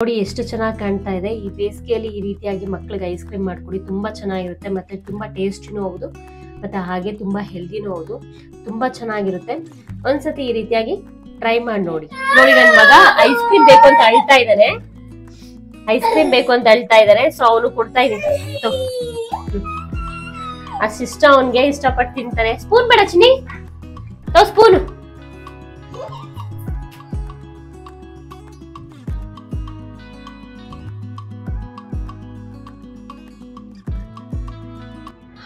ನೋಡಿ ಎಷ್ಟು ಚೆನ್ನಾಗಿ ಕಾಣ್ತಾ ಇದೆ. ಈ ಬೇಸಿಗೆಯಲ್ಲಿ ಈ ರೀತಿಯಾಗಿ ಮಕ್ಕಳಿಗೆ ಐಸ್ ಕ್ರೀಮ್ ಮಾಡ್ಕೊಡಿ, ತುಂಬಾ ಚೆನ್ನಾಗಿರುತ್ತೆ. ಮತ್ತೆ ತುಂಬಾ ಟೇಸ್ಟಿನೂ ಹೌದು, ಮತ್ತೆ ಹಾಗೆ ತುಂಬಾ ಹೆಲ್ದಿನೂ ಹೌದು. ತುಂಬಾ ಚೆನ್ನಾಗಿರುತ್ತೆ. ಒಂದ್ಸತಿ ಈ ರೀತಿಯಾಗಿ ಟ್ರೈ ಮಾಡಿ ನೋಡಿ. ನೋಡಿ ನನ್ನ ಮಗ ಐಸ್ ಕ್ರೀಮ್ ಬೇಕು ಅಂತ ಅಳ್ತಾ ಇದ್ದಾನೆ. ಸೊ ಅವನು ಕೊಡ್ತಾ ಇದ್ದೀನಿ. ಅಷ್ಟಿಷ್ಟ ಅವನ್ಗೆ, ಇಷ್ಟಪಟ್ಟು ತಿಂತಾನೆ. ಸ್ಪೂನ್ ಬೇಡ ಚಿನ್ನಿ, ಸ್ಪೂನ್.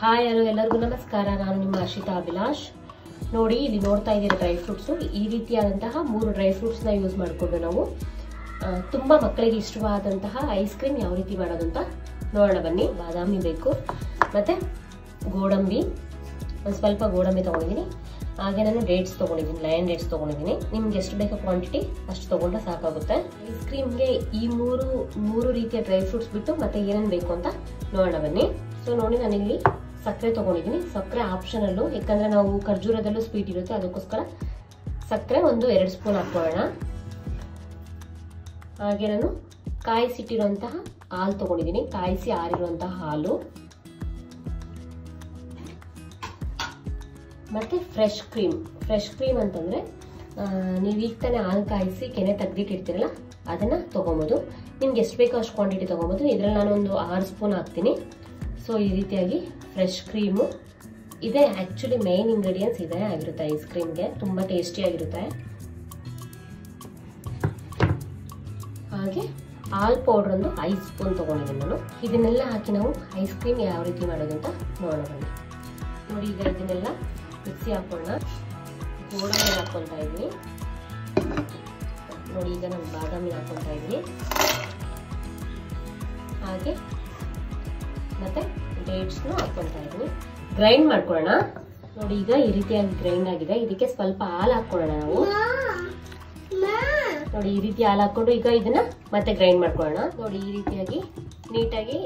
ಹಾಯ್ ಹಲೋ ಎಲ್ಲರಿಗೂ ನಮಸ್ಕಾರ. ನಾನು ನಿಮ್ಮ ಹರ್ಷಿತಾ ಅಭಿಲಾಷ್. ನೋಡಿ ಇಲ್ಲಿ ನೋಡ್ತಾ ಇದ್ದೀರಿ ಡ್ರೈ ಫ್ರೂಟ್ಸು. ಈ ರೀತಿಯಾದಂತಹ 3 ಡ್ರೈ ಫ್ರೂಟ್ಸ್ನ ಯೂಸ್ ಮಾಡಿಕೊಂಡು ನಾವು ತುಂಬ ಮಕ್ಕಳಿಗೆ ಇಷ್ಟವಾದಂತಹ ಐಸ್ ಕ್ರೀಮ್ ಯಾವ ರೀತಿ ಮಾಡೋದು ಅಂತ ನೋಡೋಣ ಬನ್ನಿ. ಬಾದಾಮಿ ಬೇಕು, ಮತ್ತು ಗೋಡಂಬಿ, ಒಂದು ಸ್ವಲ್ಪ ಗೋಡಂಬಿ ತೊಗೊಂಡಿದ್ದೀನಿ. ಹಾಗೆ ನಾನು ಡೇಟ್ಸ್ ತೊಗೊಂಡಿದ್ದೀನಿ, ಲಯನ್ ಡೇಟ್ಸ್ ತೊಗೊಂಡಿದ್ದೀನಿ. ನಿಮ್ಗೆ ಎಷ್ಟು ಬೇಕೋ ಕ್ವಾಂಟಿಟಿ ಅಷ್ಟು ತೊಗೊಂಡ್ರೆ ಸಾಕಾಗುತ್ತೆ. ಐಸ್ ಕ್ರೀಮ್ಗೆ ಈ ಮೂರು ರೀತಿಯ ಡ್ರೈ ಫ್ರೂಟ್ಸ್ ಬಿಟ್ಟು ಮತ್ತೆ ಏನೇನು ಬೇಕು ಅಂತ ನೋಡೋಣ ಬನ್ನಿ. ಸೊ ನೋಡಿ, ನಾನಿಲ್ಲಿ ಸಕ್ಕರೆ ತೊಗೊಂಡಿದ್ದೀನಿ. ಸಕ್ಕರೆ ಆಪ್ಷನಲ್ಲು, ಯಾಕಂದರೆ ನಾವು ಖರ್ಜೂರದಲ್ಲೂ ಸ್ವೀಟ್ ಇರುತ್ತೆ, ಅದಕ್ಕೋಸ್ಕರ ಸಕ್ಕರೆ ಒಂದು 2 ಸ್ಪೂನ್ ಹಾಕ್ಕೊಳ್ಳೋಣ. ಹಾಗೆ ನಾನು ಕಾಯಿಸಿಟ್ಟಿರುವಂತಹ ಹಾಲು ತೊಗೊಂಡಿದ್ದೀನಿ, ಕಾಯಿಸಿ ಆರಿರುವಂತಹ ಹಾಲು, ಮತ್ತು ಫ್ರೆಶ್ ಕ್ರೀಮ್ ಅಂತಂದರೆ ನೀವು ಈಗ ತಾನೇ ಹಾಲು ಕಾಯಿಸಿ ಕೆನೆ ತೆಗೆದಿಟ್ಟಿರ್ತೀರಲ್ಲ ಅದನ್ನು ತೊಗೊಬೋದು. ನಿಮ್ಗೆ ಎಷ್ಟು ಬೇಕೋ ಅಷ್ಟು ಕ್ವಾಂಟಿಟಿ ತೊಗೊಬೋದು. ಇದರಲ್ಲಿ ನಾನು ಒಂದು 6 ಸ್ಪೂನ್ ಹಾಕ್ತೀನಿ. ಸೊ ಈ ರೀತಿಯಾಗಿ ಫ್ರೆಶ್ ಕ್ರೀಮು ಇದೆ. ಆ್ಯಕ್ಚುಲಿ ಮೇನ್ ಇಂಗ್ರೀಡಿಯೆಂಟ್ಸ್ ಇದೇ ಆಗಿರುತ್ತೆ ಐಸ್ ಕ್ರೀಮ್ಗೆ, ತುಂಬ ಟೇಸ್ಟಿಯಾಗಿರುತ್ತೆ. ಹಾಗೆ ಹಾಲ್ ಪೌಡ್ರ್ ಒಂದು 5 ಸ್ಪೂನ್ ತೊಗೊಂಡಿದ್ದೀನಿ ನಾನು. ಇದನ್ನೆಲ್ಲ ಹಾಕಿ ನಾವು ಐಸ್ ಕ್ರೀಮ್ ಯಾವ ರೀತಿ ಮಾಡೋದು ಅಂತ ನೋಡೋಣ. ನೋಡಿ, ಈಗ ಇದನ್ನೆಲ್ಲ ಮಿಕ್ಸಿ ಹಾಕೋಣ. ಗೋಡಂಬಿ ಹಾಕ್ಕೊತಾ ಇದ್ದೀನಿ. ನೋಡಿ, ಈಗ ನಾನು ಬಾದಾಮಿ ಹಾಕ್ಕೊತಾ ಇದ್ದೀನಿ. ಹಾಗೆ ಮತ್ತೆ ಡೇಟ್ಸ್ನು ಹಾಕ್ಕೊತಾ ಇದ್ದೀನಿ. ಗ್ರೈಂಡ್ ಮಾಡ್ಕೊಳ್ಳೋಣ. ನೋಡಿ, ಈಗ ಈ ರೀತಿಯಾಗಿ ಗ್ರೈಂಡ್ ಆಗಿದೆ. ಇದಕ್ಕೆ ಸ್ವಲ್ಪ ಹಾಲು ಹಾಕ್ಕೊಳ್ಳೋಣ ನಾವು. ನೋಡಿ, ಈ ರೀತಿ ಹಾಲು ಹಾಕೊಂಡು ಈಗ ಇದನ್ನ ಮತ್ತೆ ಗ್ರೈಂಡ್ ಮಾಡ್ಕೊಳ್ಳೋಣ. ನೋಡಿ, ಈ ರೀತಿಯಾಗಿ ನೀಟಾಗಿ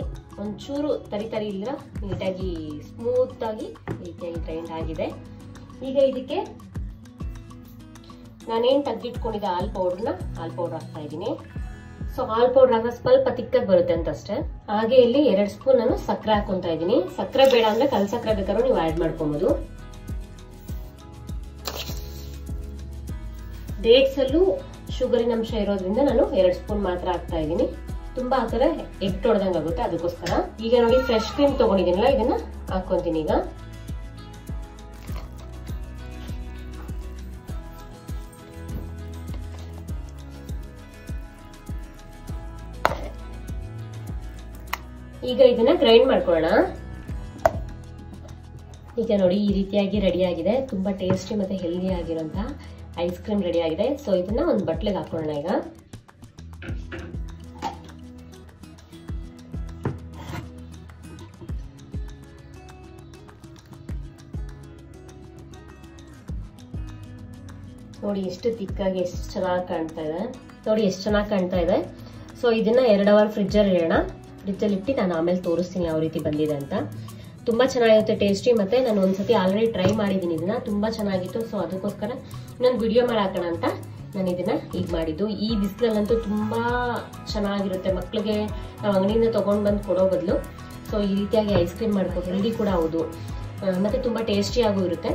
ಒಂಚೂರು ತರಿ ಇಲ್ಲರ ನೀಟಾಗಿ ಸ್ಮೂತ್ ಆಗಿ ಈ ರೀತಿಯಾಗಿ ಗ್ರೈಂಡ್ ಆಗಿದೆ. ಈಗ ಇದಕ್ಕೆ ನಾನೇನು ತೆಗೆದಿಟ್ಕೊಂಡಿದ್ದೆ ಹಾಲ್ ಪೌಡರ್ ಹಾಕ್ತಾ ಇದ್ದೀನಿ. ಸೊ ಹಾಲ್ ಪೌಡರ್ ಹಾಕಿದ್ರೆ ಸ್ವಲ್ಪ ತಿಕ್ಕಾಗಿ ಬರುತ್ತೆ ಅಂತ ಅಷ್ಟೇ. ಹಾಗೆ ಇಲ್ಲಿ 2 ಸ್ಪೂನ್ ನಾನು ಸಕ್ಕರೆ ಹಾಕೊಂತಾ ಇದ್ದೀನಿ. ಸಕ್ಕರೆ ಬೇಡ ಅಂದ್ರೆ ಕಲ್ ಸಕ್ಕರೆ ಬೇಕಾದ್ರೂ ನೀವು ಆಡ್ ಮಾಡ್ಕೊಬಹುದು. ಡೇಟ್ಸ್ ಅಲ್ಲೂ ಶುಗರಿನ ಅಂಶ ಇರೋದ್ರಿಂದ ನಾನು 2 ಸ್ಪೂನ್ ಮಾತ್ರ ಹಾಕ್ತಾ ಇದ್ದೀನಿ. ತುಂಬಾ ಹಾಕಿದ್ರೆ ಎಗ್ ಹೊಡೆದಂಗೆ ಆಗುತ್ತೆ, ಅದಕ್ಕೋಸ್ಕರ. ಈಗ ನೋಡಿ, ಫ್ರೆಶ್ ಕ್ರೀಮ್ ತಗೊಂಡಿದ್ದೀನಲ್ಲ, ಇದನ್ನ ಹಾಕೊಂತೀನಿ. ಈಗ ಇದನ್ನ ಗ್ರೈಂಡ್ ಮಾಡ್ಕೊಳ್ಳೋಣ. ಈಗ ನೋಡಿ, ಈ ರೀತಿಯಾಗಿ ರೆಡಿ ಆಗಿದೆ. ತುಂಬಾ ಟೇಸ್ಟಿ ಮತ್ತೆ ಹೆಲ್ದಿ ಆಗಿರುವಂತಹ ಐಸ್ ಕ್ರೀಮ್ ರೆಡಿ ಆಗಿದೆ. ಸೊ ಇದನ್ನ ಒಂದು ಬಟ್ಲಿಗೆ ಹಾಕೊಳ್ಳೋಣ. ಈಗ ನೋಡಿ, ಎಷ್ಟು ತಿಕ್ಕಾಗಿ ಎಷ್ಟು ಚೆನ್ನಾಗಿ ಕಾಣ್ತಾ ಇದೆ. ಸೊ ಇದನ್ನ 2 ಅವರ್ ಫ್ರಿಜ್ಜಲ್ಲಿ ಇಡೋಣ. ಫ್ರಿಜ್ಜಲ್ಲಿ ಇಟ್ಟು ನಾನು ಆಮೇಲೆ ತೋರಿಸ್ತೀನಿ ಯಾವ ರೀತಿ ಬಂದಿದೆ ಅಂತ. ತುಂಬಾ ಚೆನ್ನಾಗಿರುತ್ತೆ, ಟೇಸ್ಟಿ. ಮತ್ತೆ ನಾನು ಒಂದ್ಸತಿ ಆಲ್ರೆಡಿ ಟ್ರೈ ಮಾಡಿದ್ದೀನಿ, ಇದನ್ನ ತುಂಬಾ ಚೆನ್ನಾಗಿತ್ತು. ಸೊ ಅದಕ್ಕೋಸ್ಕರ ನಾನು ವಿಡಿಯೋ ಮಾಡಿ ಹಾಕೋಣ ಅಂತ ನಾನು ಇದನ್ನ ಈಗ ಮಾಡಿದ್ದು. ಈ ಬಿಸಿಲಲ್ಲಂತೂ ತುಂಬಾ ಚೆನ್ನಾಗಿರುತ್ತೆ. ಮಕ್ಕಳಿಗೆ ನಾವು ಅಂಗಡಿಯಿಂದ ತಗೊಂಡ್ ಬಂದು ಕೊಡೋ ಬದಲು ಸೊ ಈ ರೀತಿಯಾಗಿ ಐಸ್ ಕ್ರೀಮ್ ಮಾಡ್ಕೊಂಡು, ಹೆಲ್ದಿ ಕೂಡ ಹೌದು, ಮತ್ತೆ ತುಂಬಾ ಟೇಸ್ಟಿಯಾಗೂ ಇರುತ್ತೆ.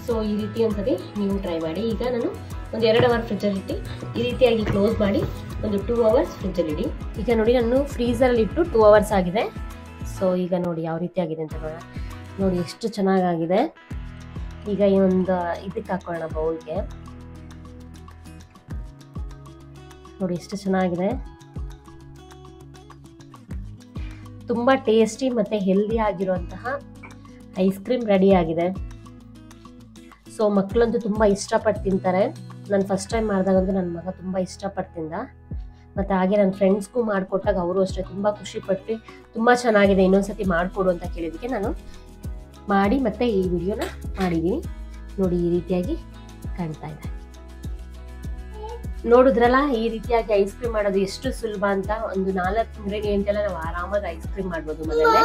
ಸೊ ಈ ರೀತಿ ಒಂದ್ಸತಿ ನೀವು ಟ್ರೈ ಮಾಡಿ. ಈಗ ನಾನು ಒಂದು 2 ಅವರ್ ಫ್ರಿಜ್ಜಲ್ಲಿ ಇಟ್ಟು ಈ ರೀತಿಯಾಗಿ ಕ್ಲೋಸ್ ಮಾಡಿ ಒಂದು 2 ಅವರ್ಸ್ ಫ್ರಿಜ್ಜಲ್ಲಿ ಇಡಿ. ಈಗ ನೋಡಿ, ನಾನು ಫ್ರೀಸರಲ್ಲಿ ಇಟ್ಟು 2 ಅವರ್ಸ್ ಆಗಿದೆ. ಸೊ ಈಗ ನೋಡಿ ಯಾವ ರೀತಿ ಆಗಿದೆ ಅಂತ ನೋಡೋಣ. ನೋಡಿ ಎಷ್ಟು ಚೆನ್ನಾಗಿದೆ. ಈಗ ಈ ಒಂದು ಇದಕ್ಕೆ ಹಾಕೋಣ, ಬೌಲ್ಗೆ. ನೋಡಿ ಎಷ್ಟು ಚೆನ್ನಾಗಿದೆ. ತುಂಬಾ ಟೇಸ್ಟಿ ಮತ್ತೆ ಹೆಲ್ದಿ ಆಗಿರುವಂತಹ ಐಸ್ ಕ್ರೀಮ್ ರೆಡಿ ಆಗಿದೆ. ಸೊ ಮಕ್ಕಳಂತೂ ತುಂಬ ಇಷ್ಟಪಟ್ಟು ತಿಂತಾರೆ. ನಾನು ಫಸ್ಟ್ ಟೈಮ್ ಮಾಡಿದಾಗಂತೂ ನನ್ನ ಮಗ ತುಂಬ ಇಷ್ಟಪಟ್ಟು ತಿಂದ. ಮತ್ತು ಹಾಗೆ ನನ್ನ ಫ್ರೆಂಡ್ಸ್ಗೂ ಮಾಡಿಕೊಟ್ಟಾಗ ಅವರು ಅಷ್ಟೇ ತುಂಬ ಖುಷಿಪಟ್ಟು ತುಂಬ ಚೆನ್ನಾಗಿದೆ, ಇನ್ನೊಂದ್ಸತಿ ಮಾಡಿಕೊಡು ಅಂತ ಕೇಳಿದ್ದಕ್ಕೆ ನಾನು ಮಾಡಿ ಮತ್ತೆ ಈ ವಿಡಿಯೋನ ಮಾಡಿದ್ದೀನಿ. ನೋಡಿ, ಈ ರೀತಿಯಾಗಿ ಕಾಣ್ತಾ ಇದೆ. ನೋಡಿದ್ರಲ್ಲ, ಈ ರೀತಿಯಾಗಿ ಐಸ್ ಕ್ರೀಮ್ ಮಾಡೋದು ಎಷ್ಟು ಸುಲಭ ಅಂತ. ಒಂದು 4 ಇಂಗ್ರೀಡಿಯೆಂಟ್ ಎಲ್ಲ ನಾವು ಆರಾಮಾಗಿ ಐಸ್ ಕ್ರೀಮ್ ಮಾಡ್ಬೋದು ಮನೆಯಲ್ಲೇ.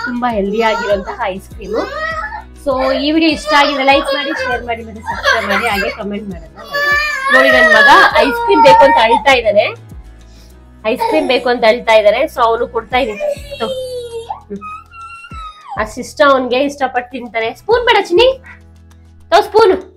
ತುಂಬ ಹೆಲ್ದಿ ಆಗಿರುವಂತಹ ಐಸ್ ಕ್ರೀಮು. ಸೊ ಈ ವಿಡಿಯೋ ಇಷ್ಟ ಆಗಿದ್ರೆ ಲೈಕ್ ಮಾಡಿ, ಶೇರ್ ಮಾಡಿ, ಮತ್ತೆ ಸಬ್ಸ್ಕ್ರೈಬ್ ಮಾಡಿ, ಹಾಗೆ ಕಮೆಂಟ್ ಮಾಡೋಣ. ನೋಡಿ, ನನ್ನ ಮಗ ಐಸ್ ಕ್ರೀಮ್ ಬೇಕು ಅಂತ ಅಳ್ತಾ ಇದ್ದಾನೆ. ಐಸ್ ಕ್ರೀಮ್ ಬೇಕು ಅಂತ ಹೇಳ್ತಾ ಇದಾರೆ. ಸೊ ಅವನು ಕೊಡ್ತಾ ಇದೀನಿ. ಅಷ್ಟಿಷ್ಟ ಅವನ್ಗೆ, ಇಷ್ಟಪಟ್ಟು ತಿಂತಾನೆ. ಸ್ಪೂನ್ ಬೇಡ ಚಿನ್ನಿ, ಸ್ಪೂನು